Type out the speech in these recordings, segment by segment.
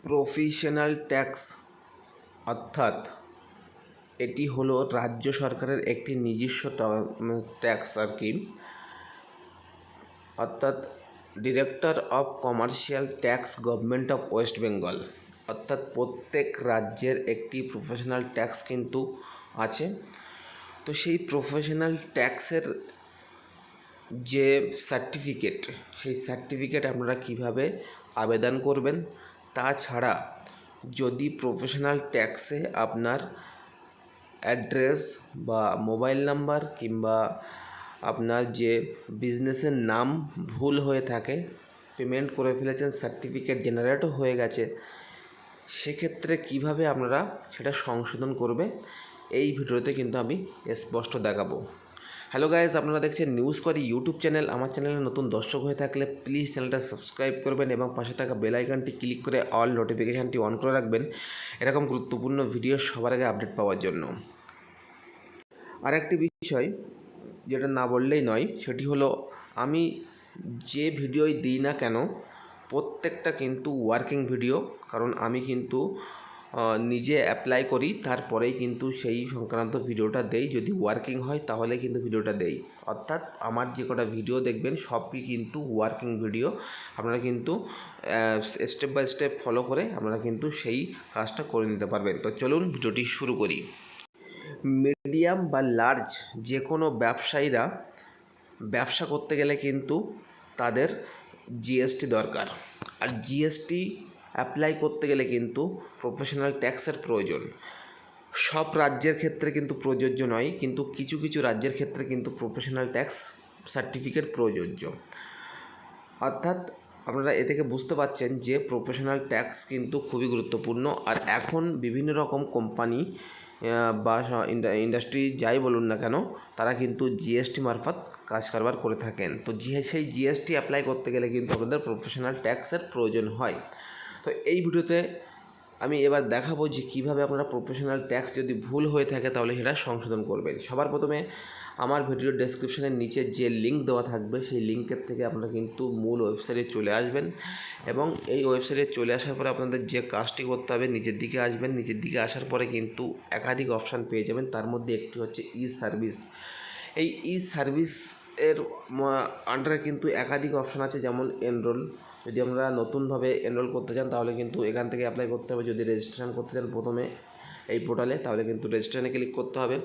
Professional tax অর্থাৎ এটি হলো রাজ্য সরকারের একটি নিজস্ব ট্যাক্স আর কি, অর্থাৎ director of commercial tax government of West Bengal. অর্থাৎ প্রত্যেক রাজ্যের একটি প্রফেশনাল ট্যাক্স কিন্তু আছে। তো সেই প্রফেশনাল ট্যাক্সের যে সার্টিফিকেট, সেই সার্টিফিকেট আপনারা কিভাবে আবেদন করবেন, তাছাড়া যদি প্রফেশনাল ট্যাক্সে আপনার অ্যাড্রেস বা মোবাইল নাম্বার কিংবা আপনার যে বিজনেসের নাম ভুল হয়ে থাকে, পেমেন্ট করে ফেলেছেন, সার্টিফিকেট জেনারেটও হয়ে গেছে, সেক্ষেত্রে কিভাবে আপনারা সেটা সংশোধন করবে এই ভিডিওতে কিন্তু আমি স্পষ্ট দেখাবো। হ্যালো গাইজ, আপনারা দেখছেন নিউজ করি ইউটিউব চ্যানেল। আমার চ্যানেলে নতুন দর্শক হয়ে থাকলে প্লিজ চ্যানেলটা সাবস্ক্রাইব করবেন এবং পাশে থাকা বেল আইকনটি ক্লিক করে অল নোটিফিকেশানটি অন করে রাখবেন এরকম গুরুত্বপূর্ণ ভিডিও সবার আগে আপডেট পাওয়ার জন্য। আর একটি বিষয় যেটা না বললেই নয়, সেটি হলো আমি যে ভিডিওই দিই না কেন প্রত্যেকটা কিন্তু ওয়ার্কিং ভিডিও, কারণ আমি কিন্তু নিজে অ্যাপ্লাই করি, তারপরেই কিন্তু সেই সংক্রান্ত ভিডিওটা দেই। যদি ওয়ার্কিং হয় তাহলে কিন্তু ভিডিওটা দেই। অর্থাৎ আমার যে কটা ভিডিও দেখবেন সবই কিন্তু ওয়ার্কিং ভিডিও। আপনারা কিন্তু স্টেপ বাই স্টেপ ফলো করে আপনারা কিন্তু সেই কাজটা করে নিতে পারবেন। তো চলুন ভিডিওটি শুরু করি। মিডিয়াম বা লার্জ যে কোনো ব্যবসায়ীরা ব্যবসা করতে গেলে কিন্তু তাদের জিএসটি দরকার, আর জিএসটি অ্যাপ্লাই করতে গেলে কিন্তু প্রফেশনাল ট্যাক্সের প্রয়োজন। সব রাজ্যের ক্ষেত্রে কিন্তু প্রযোজ্য নয়, কিন্তু কিছু কিছু রাজ্যের ক্ষেত্রে কিন্তু প্রফেশনাল ট্যাক্স সার্টিফিকেট প্রযোজ্য। অর্থাৎ আপনারা এ থেকে বুঝতে পারছেন যে প্রফেশনাল ট্যাক্স কিন্তু খুবই গুরুত্বপূর্ণ। আর এখন বিভিন্ন রকম কোম্পানি বা ইন্ডাস্ট্রি যাই বলুন না কেন, তারা কিন্তু জিএসটি মারফত কাজ কারবার করে থাকেন। তো সেই জিএসটি অ্যাপ্লাই করতে গেলে কিন্তু আপনাদের প্রফেশনাল ট্যাক্সের প্রয়োজন হয়। তো এই ভিডিওতে আমি এবার দেখাবো যে কীভাবে আপনারা প্রফেশনাল ট্যাক্স যদি ভুল হয়ে থাকে তাহলে সেটা সংশোধন করবেন। সবার প্রথমে আমার ভিডিওর ডেসক্রিপশনের নিচে যে লিঙ্ক দেওয়া থাকবে সেই লিঙ্কের থেকে আপনারা কিন্তু মূল ওয়েবসাইটে চলে আসবেন এবং এই ওয়েবসাইটে চলে আসার পরে আপনাদের যে কাজটি করতে হবে, নিচের দিকে আসবেন। নিচের দিকে আসার পরে কিন্তু একাধিক অপশান পেয়ে যাবেন, তার মধ্যে একটি হচ্ছে ই সার্ভিস। এই ই সার্ভিস এর আন্ডারে কিন্তু একাধিক অপশান আছে, যেমন এনরোল। যদি আপনারা নতুনভাবে এনরোল করতে চান তাহলে কিন্তু এখান থেকে অ্যাপ্লাই করতে হবে। যদি রেজিস্ট্রেশন করতে চান প্রথমে এই পোর্টালে, তাহলে কিন্তু রেজিস্ট্রেশনে ক্লিক করতে হবে।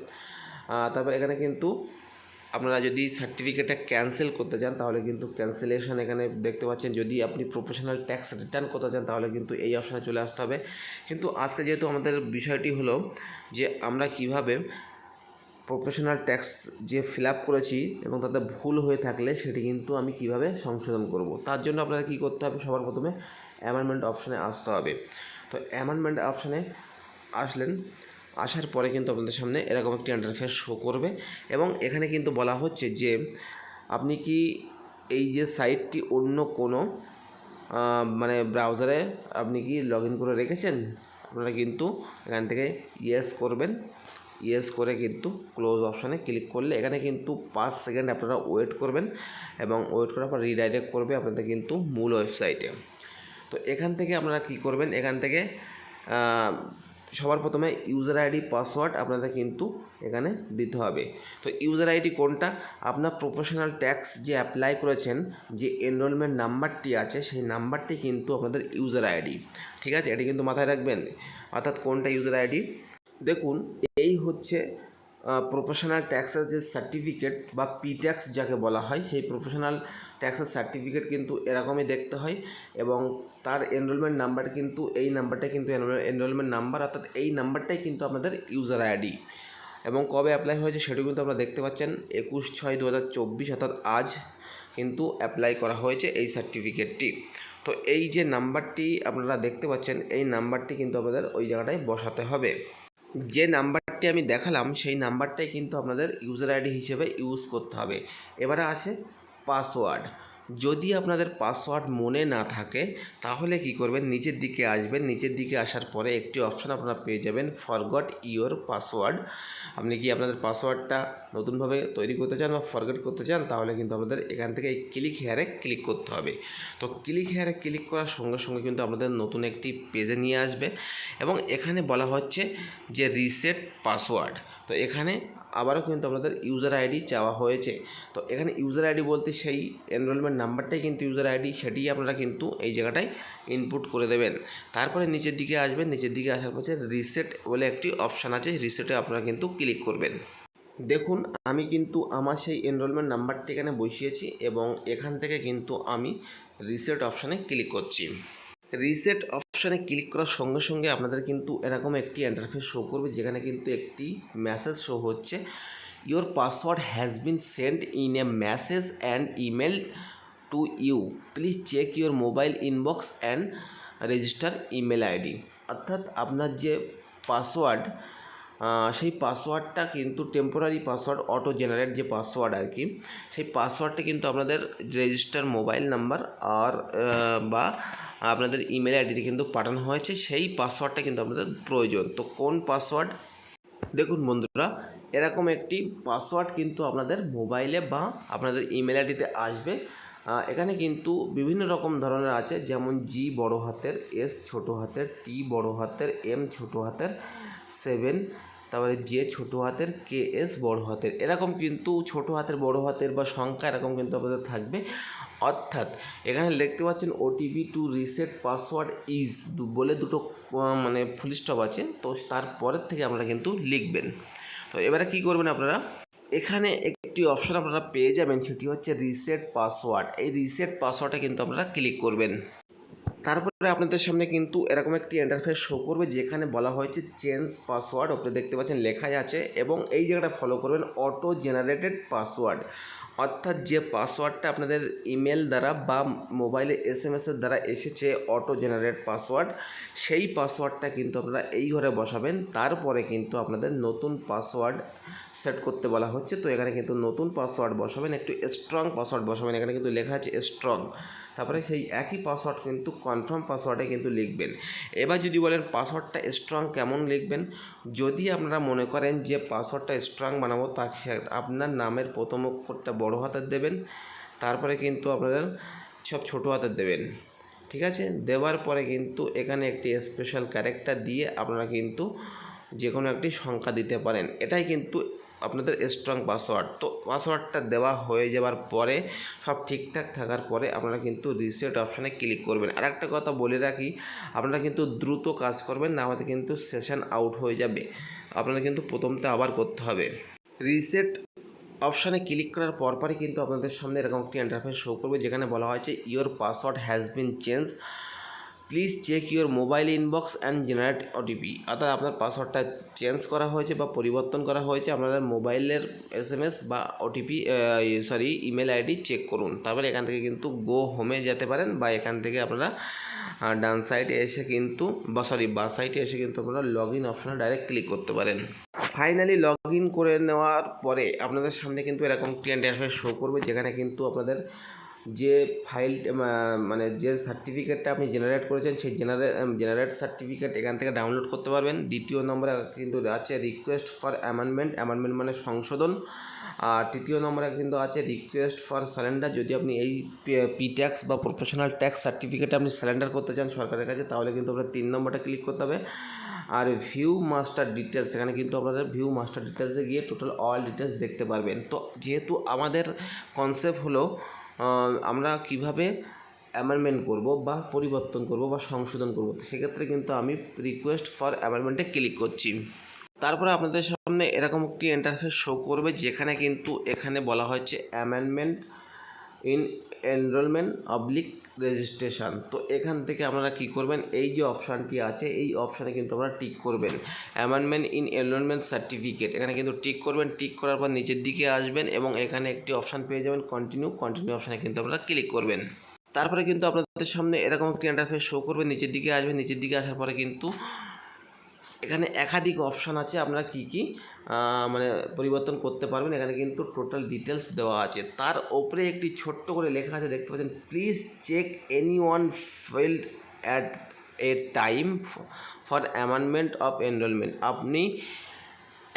তারপর এখানে কিন্তু আপনারা যদি সার্টিফিকেটটা ক্যান্সেল করতে চান তাহলে কিন্তু ক্যান্সেলেশন এখানে দেখতে পাচ্ছেন। যদি আপনি প্রফেশনাল ট্যাক্স রিটার্ন করতে চান তাহলে কিন্তু এই অপশানে চলে আসতে হবে। কিন্তু আজকে যেহেতু আমাদের বিষয়টি হলো যে আমরা কিভাবে প্রফেশনাল ট্যাক্স যে ফিল আপ করেছি এবং তাতে ভুল হয়ে থাকলে সেটি কিন্তু আমি কিভাবে সংশোধন করব, তার জন্য আপনারা কী করতে হবে, সবার প্রথমে অ্যামেন্ডমেন্ট অপশানে আসতে হবে। তো অ্যামেন্ডমেন্ট অপশানে আসার পরে কিন্তু আপনাদের সামনে এরকম একটি ইন্টারফেস শো করবে এবং এখানে কিন্তু বলা হচ্ছে যে আপনি কি এই যে সাইটটি অন্য কোনো ব্রাউজারে আপনি কি লগ ইন করে রেখেছেন। আপনারা কিন্তু এখান থেকে ইয়েস করবেন। ইয়েস করে কিন্তু ক্লোজ অপশানে ক্লিক করলে এখানে কিন্তু 5 সেকেন্ড আপনারা ওয়েট করবেন এবং ওয়েট করার পর রিডাইরেক্ট করবে আপনাদের কিন্তু মূল ওয়েবসাইটে। তো এখান থেকে আপনারা কি করবেন, এখান থেকে সবার প্রথমে ইউজার আইডি পাসওয়ার্ড আপনাদের কিন্তু এখানে দিতে হবে। তো ইউজার আইডি কোনটা, আপনার প্রফেশনাল ট্যাক্স যে অ্যাপ্লাই করেছেন যে এনরোলমেন্ট নাম্বারটি আছে সেই নাম্বারটি কিন্তু আপনাদের ইউজার আইডি। ঠিক আছে, এটি কিন্তু মাথায় রাখবেন। অর্থাৎ কোনটা ইউজার আইডি, দেখুন এই হচ্ছে প্রফেশনাল ট্যাক্সের যে সার্টিফিকেট বা পি ট্যাক্স যাকে বলা হয়, সেই প্রফেশনাল ট্যাক্সের সার্টিফিকেট কিন্তু এরকমই দেখতে হয় এবং তার এনরোলমেন্ট নাম্বার কিন্তু এই নাম্বারটাই কিন্তু এনরোলমেন্ট নাম্বার, অর্থাৎ এই নাম্বারটাই কিন্তু আপনাদের ইউজার আইডি। এবং কবে অ্যাপ্লাই হয়েছে সেটাও কিন্তু আপনারা দেখতে পাচ্ছেন, 21/6/2024, অর্থাৎ আজ কিন্তু অ্যাপ্লাই করা হয়েছে এই সার্টিফিকেটটি। তো এই যে নাম্বারটি আপনারা দেখতে পাচ্ছেন, এই নাম্বারটি কিন্তু আপনাদের ওই জায়গাটায় বসাতে হবে। যে নাম্বারটি আমি দেখালাম সেই নাম্বারটাই কিন্তু আপনাদের ইউজার আইডি হিসেবে ইউজ করতে হবে। এবারে আসে পাসওয়ার্ড। যদি আপনাদের পাসওয়ার্ড মনে না থাকে তাহলে কি করবেন, নিচের দিকে আসবেন, নিচের দিকে আসার পরে একটি অপশান আপনারা পেয়ে যাবেন ফরগট ইওর পাসওয়ার্ড। আপনি কি আপনাদের পাসওয়ার্ডটা নতুনভাবে তৈরি করতে চান বা ফরগেট করতে চান, তাহলে কিন্তু আপনাদের এখান থেকে এই ক্লিক হেয়ারে ক্লিক করতে হবে। তো ক্লিক হেয়ারে ক্লিক করার সঙ্গে সঙ্গে কিন্তু আপনাদের নতুন একটি পেজে নিয়ে আসবে এবং এখানে বলা হচ্ছে যে রিসেট পাসওয়ার্ড। তো এখানে আবারও কিন্তু আপনাদের ইউজার আইডি চাওয়া হয়েছে। তো এখানে ইউজার আইডি বলতে সেই এনরোলমেন্ট নাম্বারটাই কিন্তু ইউজার আইডি, সেটি আপনারা কিন্তু এই জায়গাটায় ইনপুট করে দেবেন। তারপরে নিচের দিকে আসবেন, নিচের দিকে আসার পরে রিসেট বলে একটি অপশান আছে, রিসেটে আপনারা কিন্তু ক্লিক করবেন। দেখুন আমি কিন্তু আমার সেই এনরোলমেন্ট নাম্বারটি এখানে বসিয়েছি এবং এখান থেকে কিন্তু আমি রিসেট অপশানে ক্লিক করছি। রিসেট অপশানে ক্লিক করার সঙ্গে সঙ্গে আপনাদের কিন্তু এরকম একটি ইন্টারফেস শো করবে, যেখানে কিন্তু একটি মেসেজ শো হচ্ছে, your password has been send in a message and email to you, please check your mobile inbox and register email ID. অর্থাৎ আপনার যে পাসওয়ার্ড, সেই পাসওয়ার্ডটা কিন্তু টেম্পোরারি পাসওয়ার্ড, অটো জেনারেট যে পাসওয়ার্ড আর কি, সেই পাসওয়ার্ডটা কিন্তু আপনাদের রেজিস্টার মোবাইল নাম্বার আর বা আপনাদের ইমেল আইডিতে কিন্তু পাঠানো হয়েছে, সেই পাসওয়ার্ডটা কিন্তু আপনাদের প্রয়োজন। তো কোন পাসওয়ার্ড? দেখুন বন্ধুরা, এরকম একটি পাসওয়ার্ড কিন্তু আপনাদের মোবাইলে বা আপনাদের ইমেল আইডিতে আসবে। এখানে কিন্তু বিভিন্ন রকম ধরনের আছে, যেমন জি বড় হাতের, এস ছোটো হাতের, টি বড় হাতের, এম ছোটো হাতের, 7, তারপরে জে ছোটো হাতের, কে এস বড় হাতের, এরকম কিন্তু ছোটো হাতের বড় হাতের বা সংখ্যা এরকম কিন্তু আপনাদের থাকবে। অর্থাৎ এখানে দেখতে পাচ্ছেন OTP two reset password is বলে দুটো মানে ফুল স্টপ আছে, তো তারপরের থেকে আপনারা কিন্তু লিখবেন। তো এবারে কি করবেন আপনারা, এখানে একটি অপশান আপনারা পেয়ে যাবেন, সেটি হচ্ছে রিসেট পাসওয়ার্ড। এই রিসেট পাসওয়ার্ডে কিন্তু আপনারা ক্লিক করবেন। তারপরে আপনাদের সামনে কিন্তু এরকম একটি ইন্টারফেস শো করবে, যেখানে বলা হয়েছে চেঞ্জ পাসওয়ার্ড, আপনি দেখতে পাচ্ছেন লেখাই আছে, এবং এই জায়গাটা ফলো করবেন অটো জেনারেটেড পাসওয়ার্ড। অর্থাৎ যে পাসওয়ার্ডটা আপনাদের ইমেল দ্বারা বা মোবাইলে এসএমএসের দ্বারা এসেছে অটো জেনারেট পাসওয়ার্ড, সেই পাসওয়ার্ডটা কিন্তু আপনারা এই ঘরে বসাবেন। তারপরে কিন্তু আপনাদের নতুন পাসওয়ার্ড সেট করতে বলা হচ্ছে। তো এখানে কিন্তু নতুন পাসওয়ার্ড বসাবেন, একটু স্ট্রং পাসওয়ার্ড বসাবেন, এখানে কিন্তু লেখা আছে স্ট্রং। তারপরে সেই একই পাসওয়ার্ড কিন্তু কনফার্ম পাসওয়ার্ডে কিন্তু লিখবেন। এবার যদি বলেন পাসওয়ার্ডটা স্ট্রং কেমন লিখবেন, যদি আপনারা মনে করেন যে পাসওয়ার্ডটা স্ট্রং বানাবো, তাকে আপনার নামের প্রথম অক্ষরটা বড় হাতের দেবেন, তারপরে কিন্তু আপনাদের সব ছোটো হাতের দেবেন, ঠিক আছে? দেওয়ার পরে কিন্তু এখানে একটি স্পেশাল ক্যারেক্টার দিয়ে আপনারা কিন্তু যে কোনো একটি সংখ্যা দিতে পারেন। এটাই কিন্তু আপনাদের স্ট্রং পাসওয়ার্ড। তো পাসওয়ার্ডটা দেওয়া হয়ে যাওয়ার পরে, সব ঠিকঠাক থাকার পরে আপনারা কিন্তু রিসেট অপশানে ক্লিক করবেন। আর একটা কথা বলে রাখি, আপনারা কিন্তু দ্রুত কাজ করবেন, না হলে কিন্তু সেশন আউট হয়ে যাবে, আপনারা কিন্তু প্রথমটা আবার করতে হবে। রিসেট অপশানে ক্লিক করার পরপরই কিন্তু আপনাদের সামনে এরকম একটি ইন্টারফেস শো করবে, যেখানে বলা হয়েছে your password has been change, please check your mobile inbox and generate OTP. অর্থাৎ আপনার পাসওয়ার্ডটা চেঞ্জ করা হয়েছে বা পরিবর্তন করা হয়েছে, আপনাদের মোবাইলের এসএমএস বা ওটিপি ইমেল আইডি চেক করুন। তারপরে এখান থেকে কিন্তু গো হোমে যেতে পারেন, বা এখান থেকে আপনারা ডান সাইডে এসে কিন্তু বা সাইডে এসে কিন্তু আপনারা লগ ইন অপশানে ডাইরেক্ট ক্লিক করতে পারেন। ফাইনালি লগ ইন করে নেওয়ার পরে আপনাদের সামনে কিন্তু এরকম একটি ইন্টারফেস শো করবে, যেখানে কিন্তু আপনাদের যে ফাইল মানে যে সার্টিফিকেটটা আপনি জেনারেট করেছেন, সেই জেনারেট সার্টিফিকেট এখান থেকে ডাউনলোড করতে পারবেন। দ্বিতীয় নম্বরে কিন্তু আছে রিকোয়েস্ট ফর অ্যামেন্ডমেন্ট মানে সংশোধন। আর তৃতীয় নম্বরে কিন্তু আছে রিকোয়েস্ট ফর সারেন্ডার, যদি আপনি এই পি ট্যাক্স বা প্রফেশনাল ট্যাক্স সার্টিফিকেট আপনি সারেন্ডার করতে চান সরকারের কাছে, তাহলে কিন্তু আপনার 3 নম্বরটা ক্লিক করতে হবে। আর ভিউ মাস্টার ডিটেলস, এখানে কিন্তু আপনাদের ভিউ মাস্টার ডিটেলসে গিয়ে টোটাল অল ডিটেলস দেখতে পারবেন। তো যেহেতু আমাদের কনসেপ্ট হলো আমরা কিভাবে অ্যামেন্ডমেন্ট করব বা পরিবর্তন করব বা সংশোধন করব, সেক্ষেত্রে কিন্তু আমি রিকোয়েস্ট ফর অ্যামেন্ডমেন্টে ক্লিক করছি। তারপরে আপনাদের সামনে এরকম একটি ইন্টারফেস শো করবে, যেখানে কিন্তু এখানে বলা হয়েছে amendment in enrolment oblique registration. তো এখান থেকে আপনারা কী করবেন, এই যে অপশানটি আছে এই অপশানে কিন্তু আপনারা টিক করবেন অ্যামেন্ডমেন্ট ইন এনরোলমেন্ট সার্টিফিকেট, এখানে কিন্তু টিক করবেন। টিক করার পর নিচের দিকে আসবেন এবং এখানে একটি অপশান পেয়ে যাবেন কন্টিনিউ অপশানে কিন্তু আপনারা ক্লিক করবেন। তারপরে কিন্তু আপনাদের সামনে এরকম একটি ইন্টারফেস শো করবে, নিচের দিকে আসবেন, নিচের দিকে আসার পরে কিন্তু এখানে একাধিক অপশান আছে, আপনারা কী কী মানে পরিবর্তন করতে পারবেন। এখানে কিন্তু টোটাল ডিটেলস দেওয়া আছে। তার ওপরে একটি ছোট্ট করে লেখা আছে, দেখতে পাচ্ছেন, please check any one field at a time for amendment of enrolment. আপনি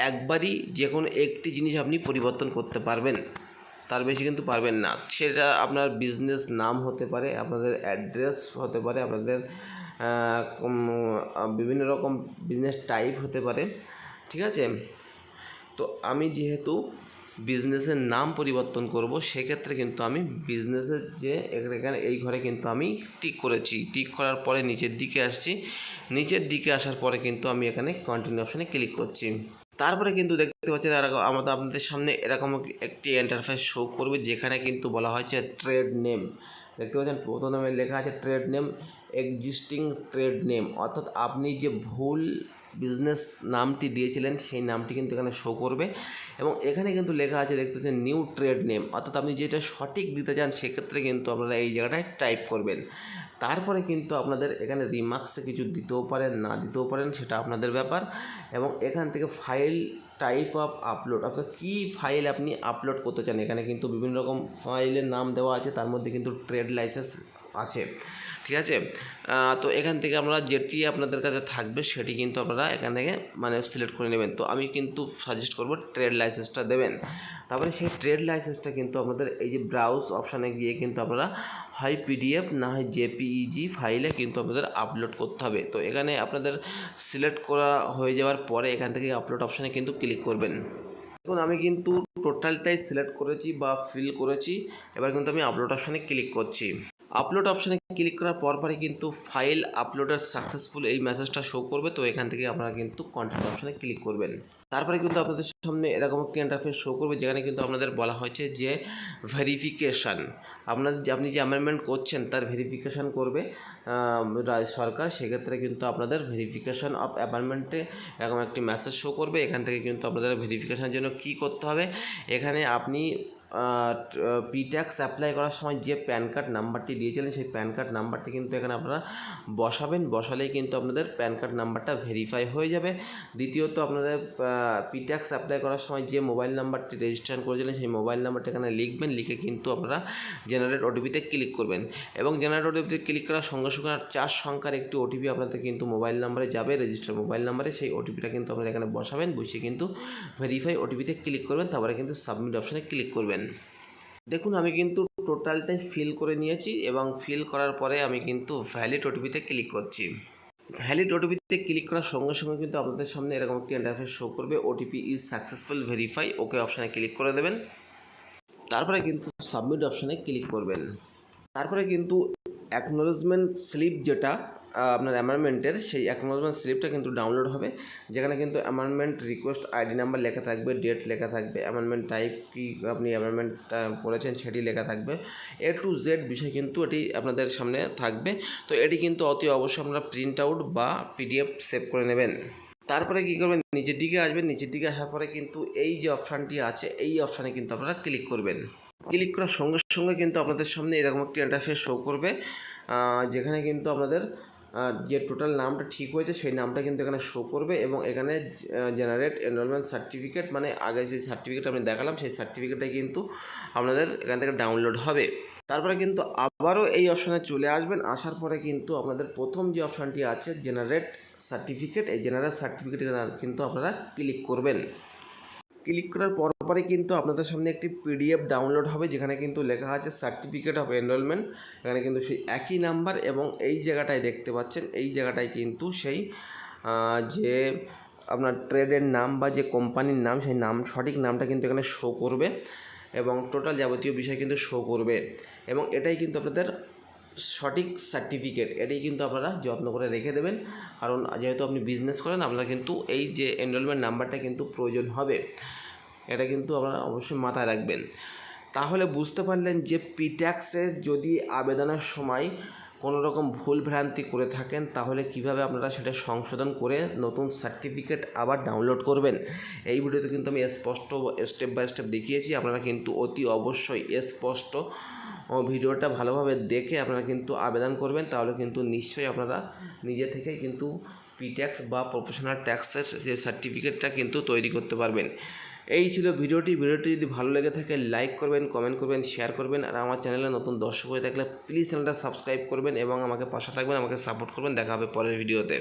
একবারই যে কোনো একটি জিনিস আপনি পরিবর্তন করতে পারবেন, তার বেশি কিন্তু পারবেন না। সেটা আপনার বিজনেস নাম হতে পারে, আপনাদের অ্যাড্রেস হতে পারে, আপনাদের বিভিন্ন রকম বিজনেস টাইপ হতে পারে, ঠিক আছে। তো আমি যেহেতু বিজনেসের নাম পরিবর্তন করব, সেক্ষেত্রে কিন্তু আমি বিজনেসের যে এখানে এই ঘরে কিন্তু আমি টিক করেছি। টিক করার পরে নিচের দিকে আসছি। নিচের দিকে আসার পরে কিন্তু আমি এখানে কন্টিনিউ অপশানে ক্লিক করছি। তারপরে কিন্তু দেখতে পাচ্ছেন আপনাদের সামনে এরকম একটি ইন্টারফেস শো করবে, যেখানে কিন্তু বলা হয়েছে ট্রেড নেম। দেখতে পাচ্ছেন প্রথমে লেখা আছে trade name, existing trade name, অর্থাৎ আপনি যে ভুল বিজনেস নামটি দিয়েছিলেন সেই নামটি কিন্তু এখানে শো করবে। এবং এখানে কিন্তু লেখা আছে, দেখতে পাচ্ছেন নিউ ট্রেড নেম, অর্থাৎ আপনি যেটা সঠিক দিতে চান সেক্ষেত্রে কিন্তু আপনারা এই জায়গাটায় টাইপ করবেন। তারপরে কিন্তু আপনাদের এখানে রিমার্কসে কিছু দিতেও পারেন, না দিতেও পারেন, সেটা আপনাদের ব্যাপার। এবং এখান থেকে ফাইল টাইপ অফ আপলোড, অর্থাৎ কী ফাইল আপনি আপলোড করতে চান। এখানে কিন্তু বিভিন্ন রকম ফাইলের নাম দেওয়া আছে, তার মধ্যে কিন্তু ট্রেড লাইসেন্স আছে, ঠিক আছে। তো এখান থেকে আমরা যেটি আপনাদের কাছে থাকবে সেটি কিন্তু আপনারা এখান থেকে মানে সিলেক্ট করে নেবেন। তো আমি কিন্তু সাজেস্ট করব ট্রেড লাইসেন্সটা দেবেন। তারপরে সেই ট্রেড লাইসেন্সটা কিন্তু আপনাদের এই যে ব্রাউজ অপশানে গিয়ে কিন্তু আপনারা হয় পিডিএফ না হয় জেপিইজি ফাইলে কিন্তু আপনাদের আপলোড করতে হবে। তো এখানে আপনাদের সিলেক্ট করা হয়ে যাওয়ার পরে এখান থেকে আপলোড অপশানে কিন্তু ক্লিক করবেন। দেখুন আমি কিন্তু টোটালটাই সিলেক্ট করেছি বা ফিল করেছি। এবার কিন্তু আমি আপলোড অপশানে ক্লিক করছি। আপলোড অপশানে ক্লিক করার পরপরই কিন্তু ফাইল আপলোডের সাকসেসফুল এই মেসেজটা শো করবে। তো এখান থেকে আপনারা কিন্তু কন্টিনিউ অপশানে ক্লিক করবেন। তারপরে কিন্তু আপনাদের সামনে এরকম একটি ইন্টারফেস শো করবে, যেখানে কিন্তু আপনাদের বলা হয়েছে যে ভেরিফিকেশান, আপনি যে অ্যামেন্ডমেন্ট করছেন তার ভেরিফিকেশান করবে সরকার। সেক্ষেত্রে কিন্তু আপনাদের ভেরিফিকেশান অফ অ্যামেন্ডমেন্টে এরকম একটি মেসেজ শো করবে। এখান থেকে কিন্তু আপনাদের ভেরিফিকেশানের জন্য কী করতে হবে, এখানে আপনি পি ট্যাক্স অ্যাপ্লাই করার সময় যে প্যান কার্ড নাম্বারটি দিয়েছিলেন সেই প্যান কার্ড নাম্বারটি কিন্তু এখানে আপনারা বসাবেন। বসালেই কিন্তু আপনাদের প্যান কার্ড নাম্বারটা ভেরিফাই হয়ে যাবে। দ্বিতীয়ত আপনাদের পি ট্যাক্স অ্যাপ্লাই করার সময় যে মোবাইল নাম্বারটি রেজিস্ট্রেশন করেছিলেন সেই মোবাইল নাম্বারটা এখানে লিখবেন। লিখে কিন্তু আপনারা জেনারেট ওটিপিতে ক্লিক করবেন। এবং জেনারেট ওটিপিতে ক্লিক করার সঙ্গে সঙ্গে 4 সংখ্যার একটি ওটিপি আপনাদের কিন্তু মোবাইল নাম্বারে যাবে, রেজিস্টার মোবাইল নাম্বারে। সেই ওটিপিটা কিন্তু আপনারা এখানে বসাবেন, বসিয়ে কিন্তু ভেরিফাই ওটিপিতে ক্লিক করবেন। তারপরে কিন্তু সাবমিট অপশানে ক্লিক করবেন। দেখুন আমি কিন্তু টোটালটাই ফিল করে নিয়েছি এবং ফিল করার পরে আমি কিন্তু ভ্যালিড ওটিপিতে ক্লিক করছি। ভ্যালিড ওটিপিতে ক্লিক করার সঙ্গে সঙ্গে কিন্তু আপনাদের সামনে এরকম একটি ইন্টারফেস শো করবে, ওটিপি ইজ সাকসেসফুল ভেরিফাই, ওকে অপশানে ক্লিক করে দেবেন। তারপরে কিন্তু সাবমিট অপশানে ক্লিক করবেন। তারপরে কিন্তু অ্যাকনোলেজমেন্ট স্লিপ যেটা আপনার অ্যামেন্ডমেন্টের, সেই অ্যাকনোলেজমেন্ট স্লিপটা কিন্তু ডাউনলোড হবে, যেখানে কিন্তু অ্যামেন্ডমেন্ট রিকোয়েস্ট আইডি নাম্বার লেখা থাকবে, ডেট লেখা থাকবে, অ্যামেন্ডমেন্ট টাইপ কি আপনি অ্যামেন্ডমেন্টটা করেছেন সেটি লেখা থাকবে, এ টু জেড বিষয় কিন্তু এটি আপনাদের সামনে থাকবে। তো এটি কিন্তু অতি অবশ্যই আপনারা প্রিন্ট আউট বা পিডিএফ সেভ করে নেবেন। তারপরে কী করবেন, নিচের দিকে আসবেন। নিচের দিকে আসার পরে কিন্তু এই যে অপশানটি আছে এই অপশানে কিন্তু আপনারা ক্লিক করবেন। ক্লিক করার সঙ্গে সঙ্গে কিন্তু আপনাদের সামনে এরকম একটি ইন্টারফেস শো করবে, যেখানে কিন্তু আপনাদের যে টোটাল নামটা ঠিক হয়েছে সেই নামটা কিন্তু এখানে শো করবে। এবং এখানে জেনারেট এনরোলমেন্ট সার্টিফিকেট, মানে আগে যে সার্টিফিকেট আমি দেখালাম সেই সার্টিফিকেটটাই কিন্তু আপনাদের এখান থেকে ডাউনলোড হবে। তারপরে কিন্তু আবারও এই অপশানে চলে আসবেন। আসার পরে কিন্তু আপনাদের প্রথম যে অপশানটি আছে জেনারেট সার্টিফিকেট, এই জেনারেট সার্টিফিকেট কিন্তু আপনারা ক্লিক করবেন। ক্লিক করার পরপরই কিন্তু আপনাদের সামনে একটি পিডিএফ ডাউনলোড হবে, যেখানে কিন্তু লেখা আছে সার্টিফিকেট অফ এনরোলমেন্ট। এখানে কিন্তু সেই একই নাম্বার এবং এই জায়গাটায় দেখতে পাচ্ছেন, এই জায়গাটায় কিন্তু সেই যে আপনার ট্রেডের নাম বা যে কোম্পানির নাম সেই নাম সঠিক নামটা কিন্তু এখানে শো করবে এবং টোটাল যাবতীয় বিষয় কিন্তু শো করবে। এবং এটাই কিন্তু আপনাদের সঠিক সার্টিফিকেট, এটাই কিন্তু আপনারা যত্ন করে রেখে দেবেন, কারণ যেহেতু আপনি বিজনেস করেন আপনারা কিন্তু এই যে এনরোলমেন্ট নাম্বারটা কিন্তু প্রয়োজন হবে, এটা কিন্তু আপনারা অবশ্যই মাথায় রাখবেন। তাহলে বুঝতে পারলেন যে পি ট্যাক্সের যদি আবেদনের সময় কোনো রকম ভুল ভ্রান্তি করে থাকেন তাহলে কিভাবে আপনারা সেটা সংশোধন করে নতুন সার্টিফিকেট আবার ডাউনলোড করবেন। এই ভিডিওতে কিন্তু আমি স্পষ্ট স্টেপ বাই স্টেপ দেখিয়েছি। আপনারা কিন্তু অতি অবশ্যই স্পষ্ট ভিডিওটা ভালোভাবে দেখে আপনারা কিন্তু আবেদন করবেন, তাহলে কিন্তু নিশ্চয়ই আপনারা নিজে থেকেই কিন্তু পিট্যাক্স বা প্রফেশনাল ট্যাক্সের যে সার্টিফিকেটটা কিন্তু তৈরি করতে পারবেন। এই ছিল ভিডিওটি যদি ভালো লেগে থাকে লাইক করবেন, কমেন্ট করবেন, শেয়ার করবেন। আর আমার চ্যানেলে নতুন দর্শক হয়ে থাকলে প্লিজ চ্যানেলটা সাবস্ক্রাইব করবেন এবং আমাকে পাশে থাকবেন, আমাকে সাপোর্ট করবেন। দেখা হবে পরের ভিডিওতে।